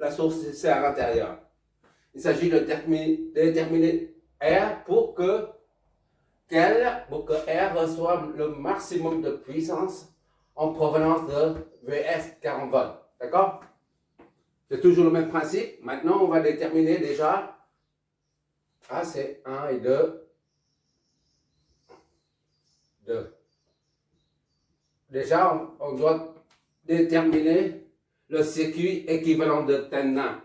la source c'est à l'intérieur. Il s'agit de déterminer R pour que R reçoive le maximum de puissance en provenance de VS 40 volts. D'accord? C'est toujours le même principe. Maintenant, on va déterminer déjà. Ah, c'est 1 et 2. 2. Déjà, on doit déterminer le circuit équivalent de Thevenin.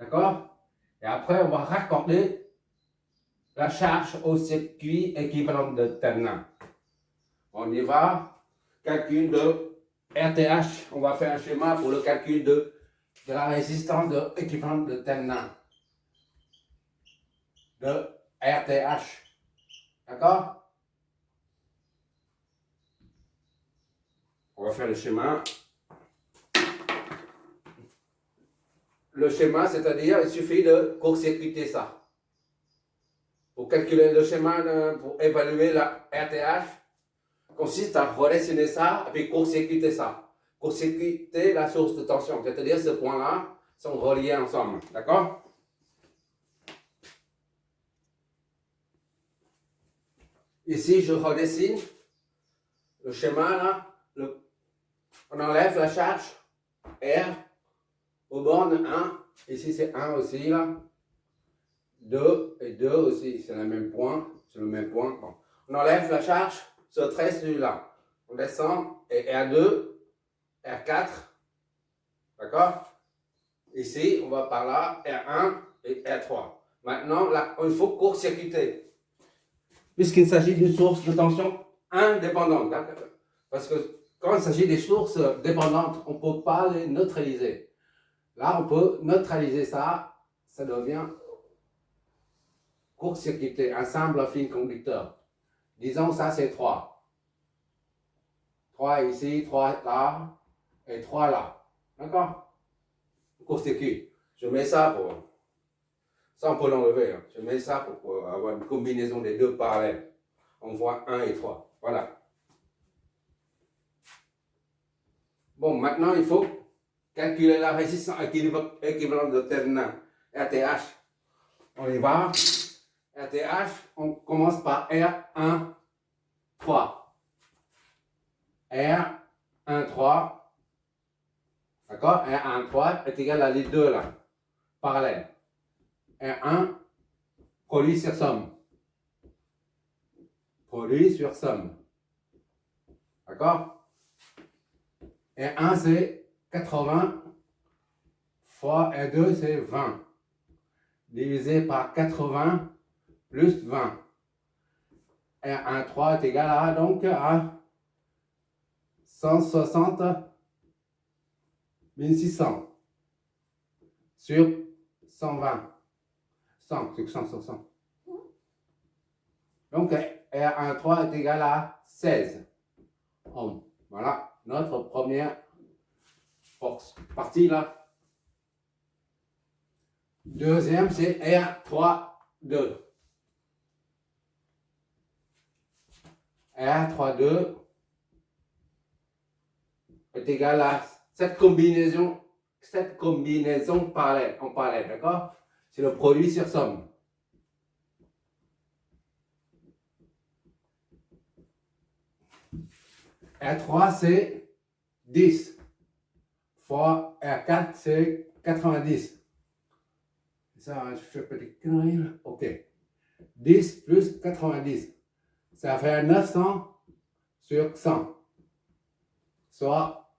D'accord? Et après, on va raccorder la charge au circuit équivalent de Thevenin. On y va. Calcul de RTH. On va faire un schéma pour le calcul de la résistance de équivalent de Thevenin. De RTH. D'accord? On va faire le schéma. Le schéma, c'est-à-dire, il suffit de court-circuiter ça. Pour calculer le schéma, pour évaluer la RTH, consiste à redessiner ça et puis court-circuiter ça. Court-circuiter la source de tension, c'est-à-dire ce point-là sont reliés ensemble. D'accord? Ici, je redessine le schéma là. On enlève la charge R aux bornes 1. Ici, c'est 1 aussi là. 2 et 2 aussi, c'est le même point. C'est le même point. Bon. On enlève la charge sur 13 celui-là. On descend et R2, R4. D'accord? Ici, on va par là, R1 et R3. Maintenant, là, il faut court-circuiter. Puisqu'il s'agit d'une source de tension indépendante. Parce que quand il s'agit des sources dépendantes, on ne peut pas les neutraliser. Là, on peut neutraliser ça. Ça devient court-circuité, un simple fil conducteur. Disons, ça c'est 3. 3 ici, 3 là, et 3 là. D'accord? Court-circuit. Je mets ça pour... Ça, on peut l'enlever. Hein. Je mets ça pour avoir une combinaison des deux parallèles. On voit 1 et 3. Voilà. Bon, maintenant, il faut calculer la résistance équivalente de Thevenin, RTH. On y va. RTH, on commence par R1, 3. R1, 3. D'accord? R1, 3 est égal à les deux là, parallèles. R1, produit sur somme. Produit sur somme. D'accord? R1, c'est 80 fois R2, c'est 20. Divisé par 80 plus 20. R1, 3 est égal à, donc, à 160 600 sur 120. 100 sur 100 sur 100. Donc, R1, 3 est égal à 16 ohms. Voilà notre première partie là. Deuxième, c'est R3, 2. R3, 2 est égal à cette combinaison parallèle, en parallèle, d'accord? C'est le produit sur somme. R3, c'est 10 fois R4, c'est 90. Ça, je fais petite connerie. Ok. 10 plus 90. Ça fait 900 sur 100. Soit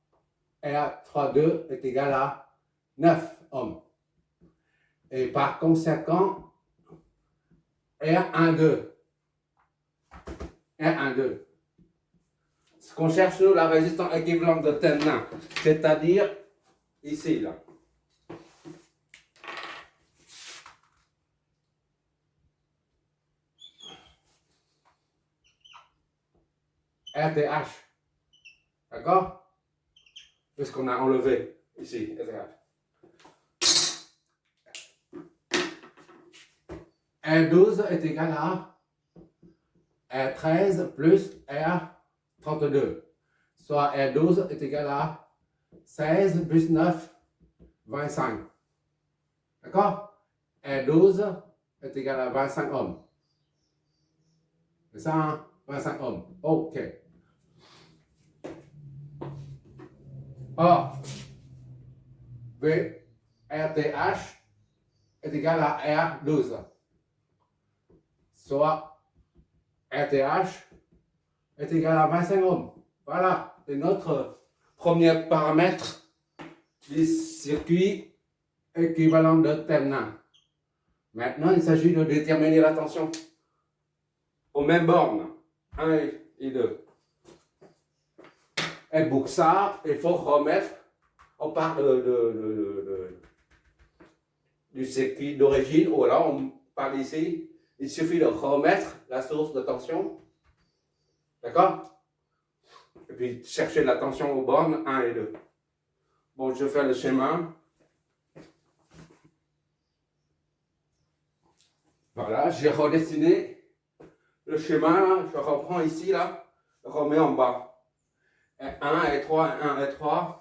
R32 est égal à 9 ohms. Et par conséquent, R12. R12. Ce qu'on cherche, nous, la résistance équivalente de Thevenin, c'est-à-dire ici, là. RTH. D'accord? Puisqu'on a enlevé ici, RTH. R12 est égal à R13 plus R32. Soit R12 est égal à 16 plus 9, 25. D'accord? R12 est égal à 25 ohms. C'est ça, hein? 25 ohms. OK. Or, VRTH est égal à R12. Soit RTH est égal à 25 ohms. Voilà, c'est notre premier paramètre du circuit équivalent de Thevenin. Maintenant, il s'agit de déterminer la tension aux mêmes bornes, 1 et 2. Et pour ça, il faut remettre, on parle du circuit d'origine, ou alors on parle ici, il suffit de remettre la source de tension, d'accord? Et puis chercher la tension aux bornes 1 et 2. Bon, je fais le schéma. Voilà, j'ai redessiné le schéma, là, je reprends ici, là, je remets en bas. R1, R3, R1, R3.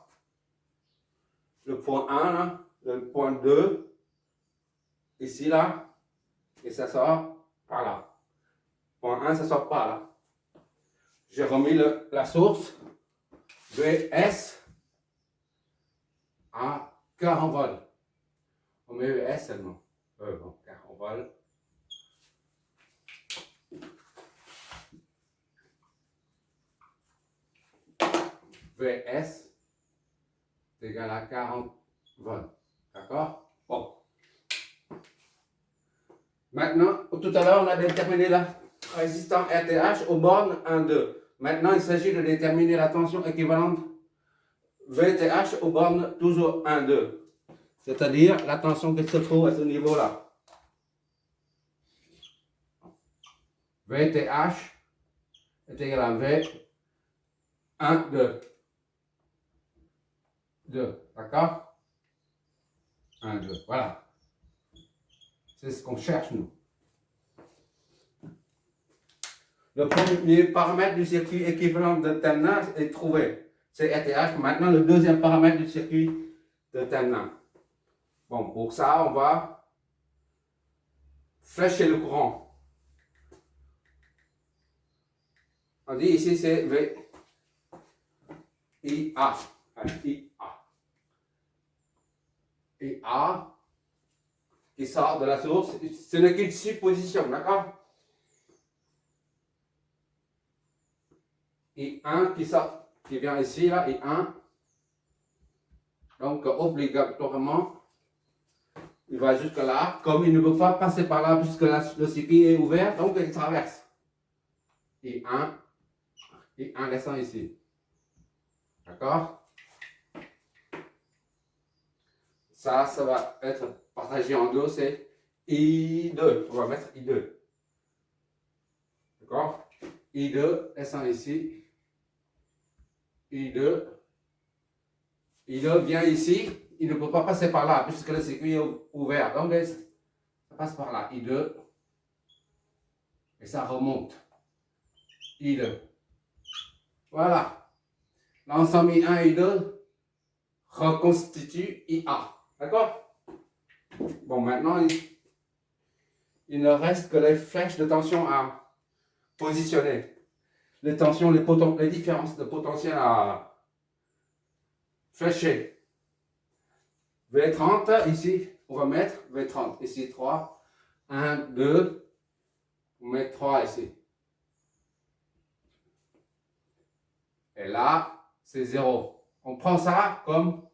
Le point 1, là, le point 2, ici, là, et ça sort par là. Point 1, ça sort par là. J'ai remis la source VS à 40 volts. On met VS seulement. Bon, 40 volts. VS est égal à 40 volts. D'accord? Bon. Maintenant, tout à l'heure, on a déterminé la résistance RTH aux bornes 1, 2. Maintenant, il s'agit de déterminer la tension équivalente VTH aux bornes toujours 1, 2. C'est-à-dire la tension qui se trouve à ce niveau-là. VTH est égal à V 1, 2. 2, d'accord? 1, 2, voilà. C'est ce qu'on cherche, nous. Le premier paramètre du circuit équivalent de Thevenin est trouvé. C'est RTH. Maintenant, le deuxième paramètre du circuit de Thevenin. Bon, pour ça, on va flécher le courant. On dit ici, c'est V IA. IA qui sort de la source. Ce n'est qu'une supposition, d'accord? I1 qui sort, qui vient ici, là, I1. Donc, obligatoirement, il va jusque là. Comme il ne peut pas passer par là puisque le circuit est ouvert, donc il traverse. I1 descend ici. D'accord? Ça va être partagé en deux, c'est I2. On va mettre I2. D'accord? I2 descend ici. I2 vient ici. Il ne peut pas passer par là puisque le circuit est ouvert. Donc, ça passe par là. I2. Et ça remonte. I2. Voilà. L'ensemble I1 et I2 reconstitue IA. D'accord? Bon, maintenant, il ne reste que les flèches de tension à positionner. Les tensions, les différences de potentiel à flécher. V30, ici, on va mettre V30. Ici, 3. 1, 2. On met 3 ici. Et là, c'est 0. On prend ça comme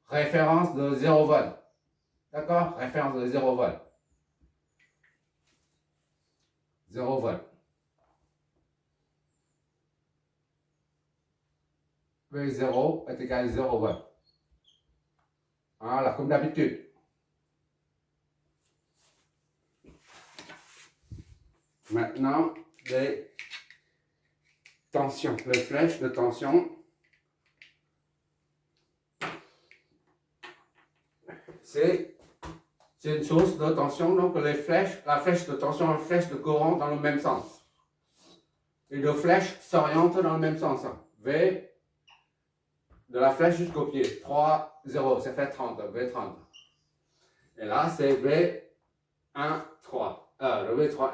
référence de 0 volt. D'accord? Référence de 0 volt. 0 volt. V0 est égal à 0 volt. Voilà, comme d'habitude. Maintenant, les tensions, les flèches de tension. C'est une source de tension, donc la flèche de tension et la flèche de courant dans le même sens. Les deux flèches s'orientent dans le même sens. V de la flèche jusqu'au pied. 3, 0, ça fait 30, V30. Et là, c'est V1, 3. Le V3,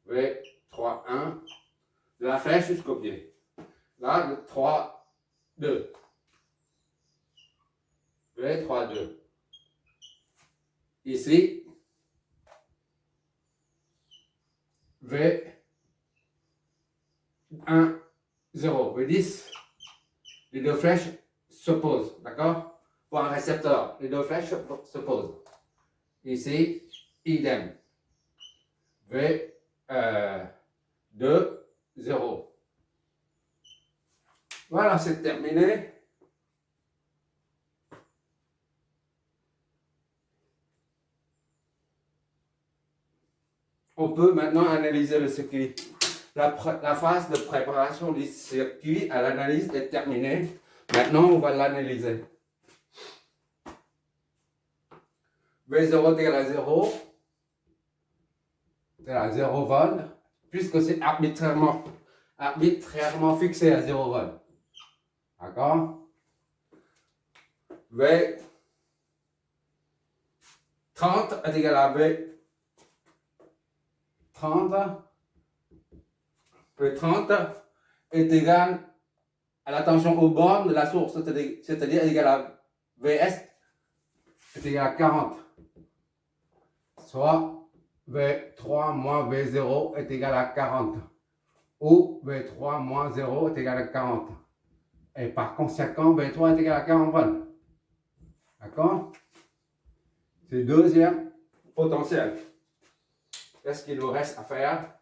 1. V3, 1. De la flèche jusqu'au pied. Là, le 3, 2. V3, 2. Ici, V1, 0. V10. Les deux flèches s'opposent, d'accord? Pour un récepteur, les deux flèches s'opposent. Ici, idem. V2, 0. Voilà, c'est terminé. On peut maintenant analyser le circuit. La phase de préparation du circuit à l'analyse est terminée. Maintenant, on va l'analyser. V0 est égal à 0. C'est à 0 volts, puisque c'est arbitrairement fixé à 0 volts. D'accord? V30 est égal à V30. V30 est égal à la tension aux bornes de la source, c'est-à-dire égal à Vs est égal à 40. Soit V3 moins V0 est égal à 40. Ou V3 moins 0 est égal à 40. Et par conséquent, V3 est égal à 40 volts. D'accord? C'est le deuxième potentiel. Qu'est-ce qu'il nous reste à faire?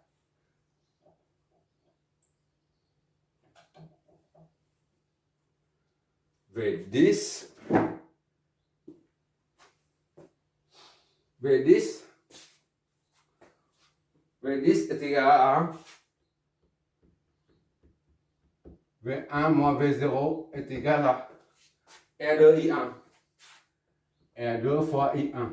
V10. V10 est égal à V1 moins V0 est égal à R2 I1. R2 fois I1.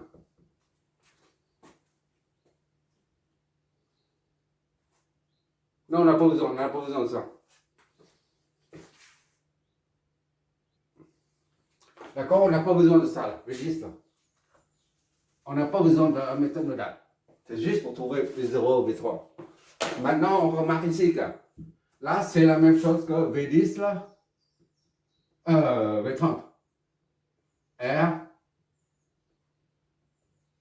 Non, on n'a pas besoin de ça. D'accord, on n'a pas besoin de ça, là, V10 là. On n'a pas besoin de la méthode nodale. C'est juste pour trouver V0 et V3. Maintenant, on remarque ici que là, c'est la même chose que V10 là. V30.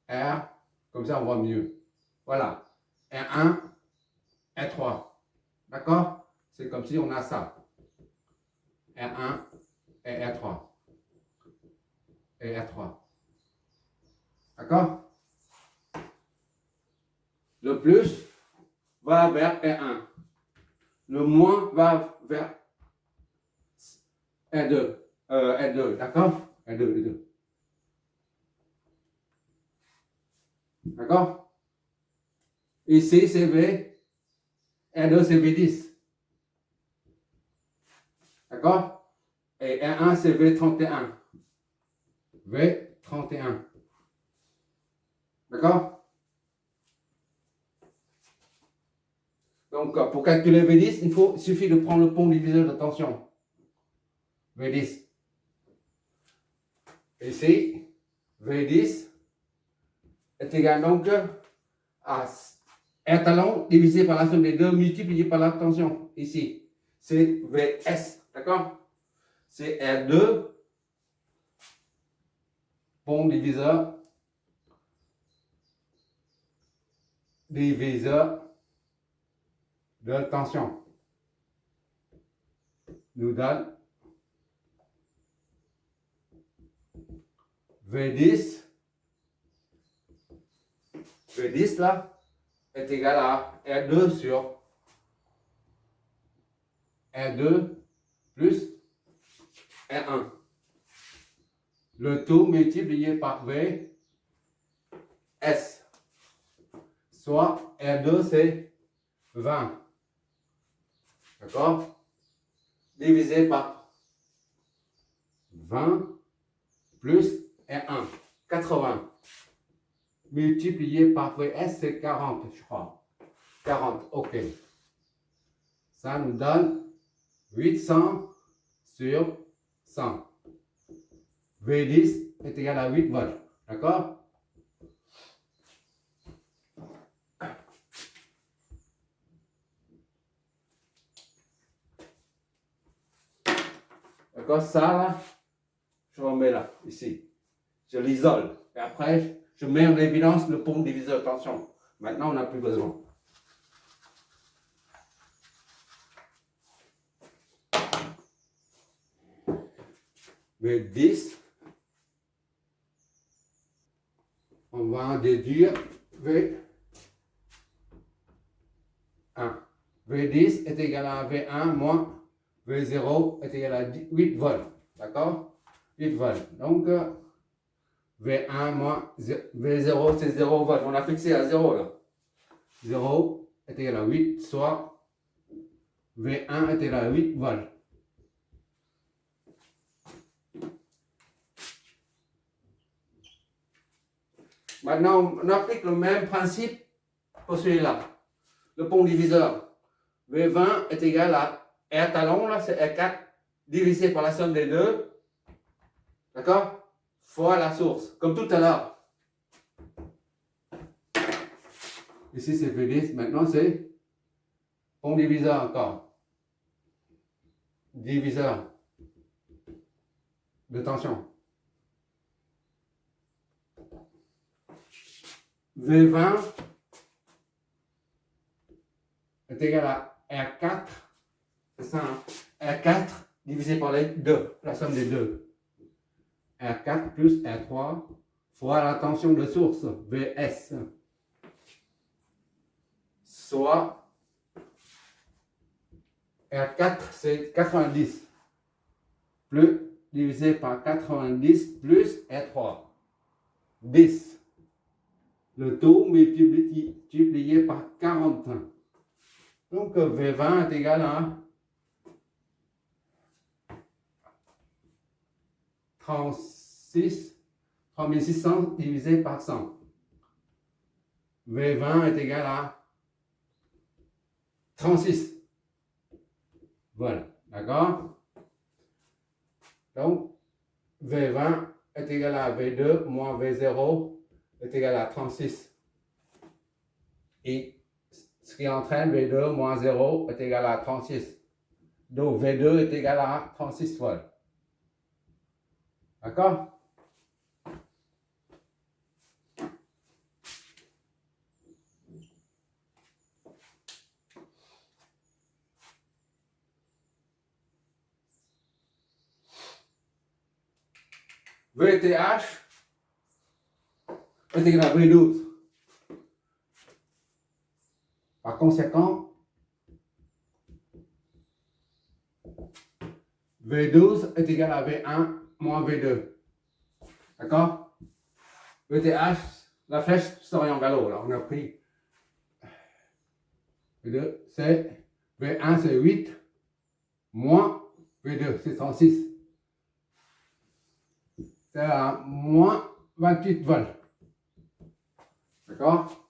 R, comme ça on voit mieux. Voilà. R1, R3. D'accord? C'est comme si on a ça. R1 et R3. Et R3. D'accord? Le plus va vers R1. Le moins va vers R2. R2, d'accord? R2. D'accord? Ici, c'est V. R2, c'est V10. D'accord? Et R1, c'est V31. V31. D'accord? Donc, pour calculer V10, il suffit de prendre le pont diviseur de tension. V10. Ici, V10 est égal donc à R talon divisé par la somme des deux multiplié par la tension. Ici, c'est Vs. D'accord? C'est R2 pont diviseur de tension nous donne V10 là est égal à R2 sur R2 plus R1. Le tout multiplié par V S. Soit R2 c'est 20. D'accord? Divisé par 20 plus R1. 80. Multiplié par VS, c'est 40, je crois. 40, ok. Ça nous donne 850 sur 100. V10 est égal à 8 volts. D'accord? D'accord? Ça, là, je remets là, ici. Je l'isole. Et après, je mets en évidence le pont diviseur. Attention, maintenant, on n'a plus besoin. V10, on va en déduire V1. V10 est égal à V1 moins V0 est égal à 8 volts. D'accord? 8 volts. Donc, V1 moins V0, c'est 0 volts. On a fixé à 0 là. 0 est égal à 8, soit V1 est égal à 8 volts. Maintenant, on applique le même principe pour celui-là. Le pont diviseur. V20 est égal à R talon, là c'est R4, divisé par la somme des deux. D'accord? Fois la source, comme tout à l'heure. Ici c'est V10, maintenant c'est pont diviseur encore. Diviseur de tension. V20 est égal à R4, c'est ça, hein? R4 divisé par les deux, la somme des deux. R4 plus R3 fois la tension de source, Vs. Soit R4 c'est 90 plus divisé par 90 plus R3, 10. Le taux multiplié par 40. Donc V20 est égal à 3600 divisé par 100. V20 est égal à 36. Voilà, d'accord? Donc, V20 est égal à V2 moins V0 est égal à 36. Et ce qui entraîne V2 moins 0 est égal à 36. Donc, V2 est égal à 36 volts. D'accord? VTH est égal à V12. Par conséquent, V12 est égal à V1 moins V2. D'accord? VTH, la flèche s'oriente vers l'eau. Là, on a pris V2, c'est V1, c'est 8 moins V2, c'est 36. C'est à moins 28 volts. D'accord?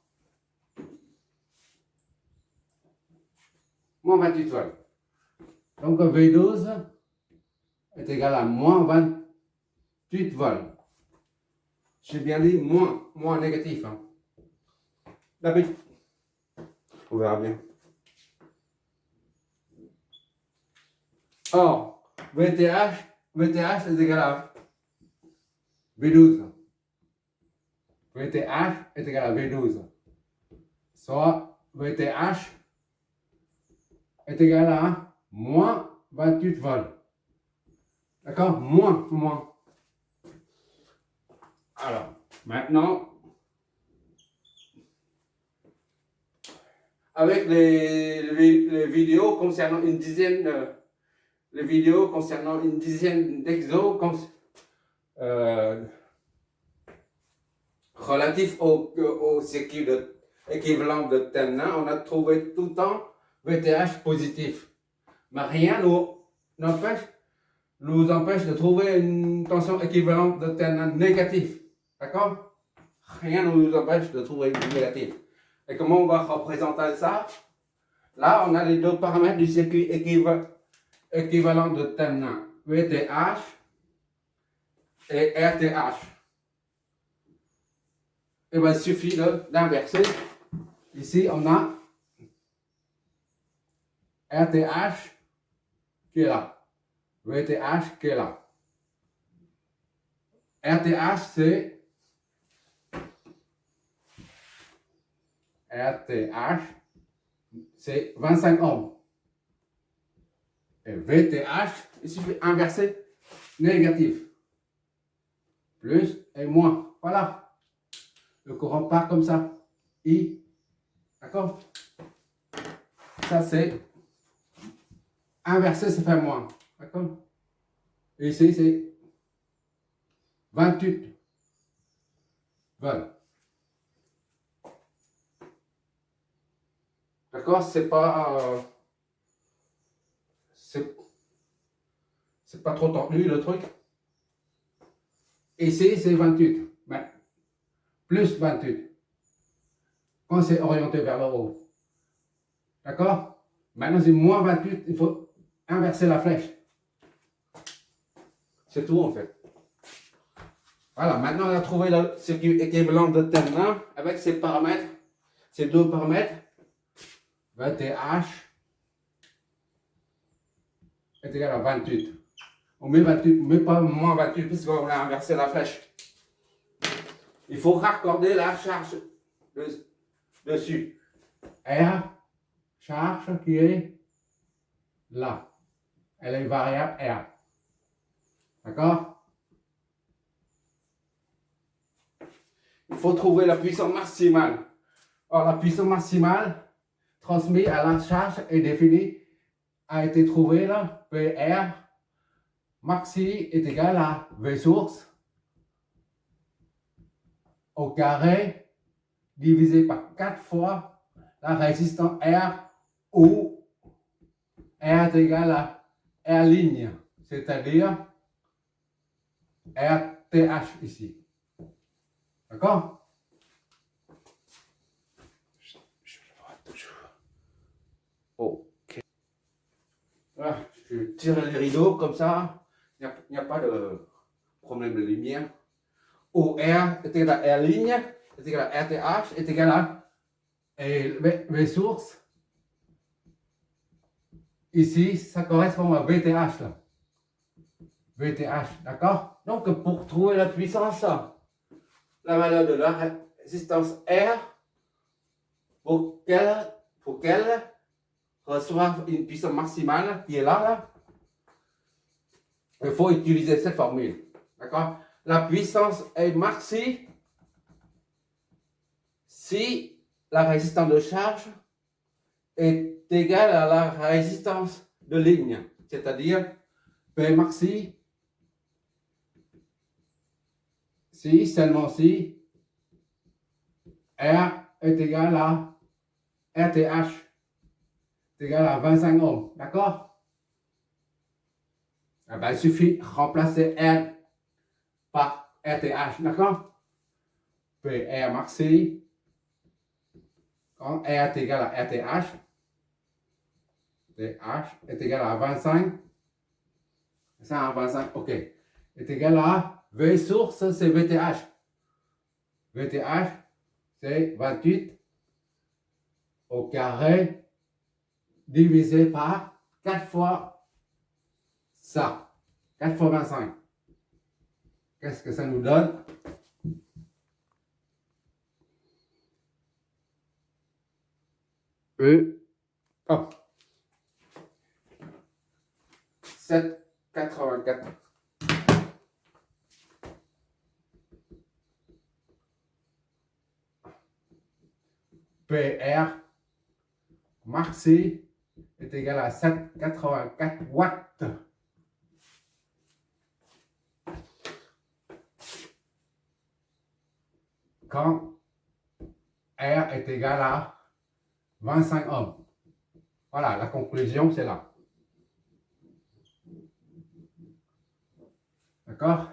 Moins 28 volts. Donc V12 est égal à moins 28 volts. J'ai bien dit moins négatif. Hein. D'habitude, on verra bien. Or, VTH est égal à V12. VTH est égal à V12. Soit VTH est égal à moins 28 volts. D'accord? Moins. Alors, maintenant, avec les vidéos concernant une dizaine d'exos relatifs au circuit équivalent de Thevenin, on a trouvé tout le temps VTH positif. Mais rien nous empêche de trouver une tension équivalente de Thevenin négatif. D'accord? Rien ne nous empêche de trouver du négatif. Et comment on va représenter ça? Là, on a les deux paramètres du circuit équivalent de Thevenin. VTH et RTH. Et bien, il suffit d'inverser. Ici, on a RTH qui est là. VTH qui est là. RTH, c'est 25 ohms. Et VTH, il suffit d'inverser négatif. Plus et moins. Voilà. Le courant part comme ça. I. D'accord? Ça, c'est inversé, ça fait moins. D'accord? Et ici, c'est 28 volts. D'accord? C'est pas trop tendu le truc. Ici, c'est 28. Mais plus 28. Quand c'est orienté vers le haut. D'accord? Maintenant, c'est moins 28. Il faut inverser la flèche. C'est tout en fait. Voilà, maintenant on a trouvé le circuit équivalent de terminal avec ces paramètres, ces deux paramètres. VTH est égal à 28. On met 28, mais pas moins 28 puisqu'on a inversé la flèche. Il faut raccorder la charge dessus. R, charge qui est là. Elle est variable R. D'accord? Il faut trouver la puissance maximale. Or, la puissance maximale transmise à la charge est définie, a été trouvée là. PR maxi est égal à V source au carré divisé par 4 fois la résistance R où R est égal à R ligne, c'est-à-dire RTH ici. D'accord? Je le vois toujours. Ok. Voilà, je tire les rideaux comme ça. Il n'y a pas de problème de lumière. OR est égal à R ligne, est égal à RTH, est égal à V source. Ici, ça correspond à VTH là. VTH, d'accord? Donc, pour trouver la puissance, la valeur de la résistance R, pour qu'elle reçoive une puissance maximale qui est là, il faut utiliser cette formule. D'accord? La puissance est maxi si la résistance de charge est égale à la résistance de ligne, c'est-à-dire P maxi si, seulement si R est égal à RTH est égal à 25 ohms, d'accord? Eh ben, il suffit de remplacer R par RTH, d'accord? PR maxi, quand R est égal à RTH, TH est égal à 25, ça à 25, ok, est égal à V source, c'est VTH. VTH, c'est 28 au carré divisé par 4 fois ça. 4 fois 25. Qu'est-ce que ça nous donne? Oh. 7,84. PR maxi est égal à 7,84 watts. Quand R est égal à 25 ohms. Voilà, la conclusion, c'est là. D'accord?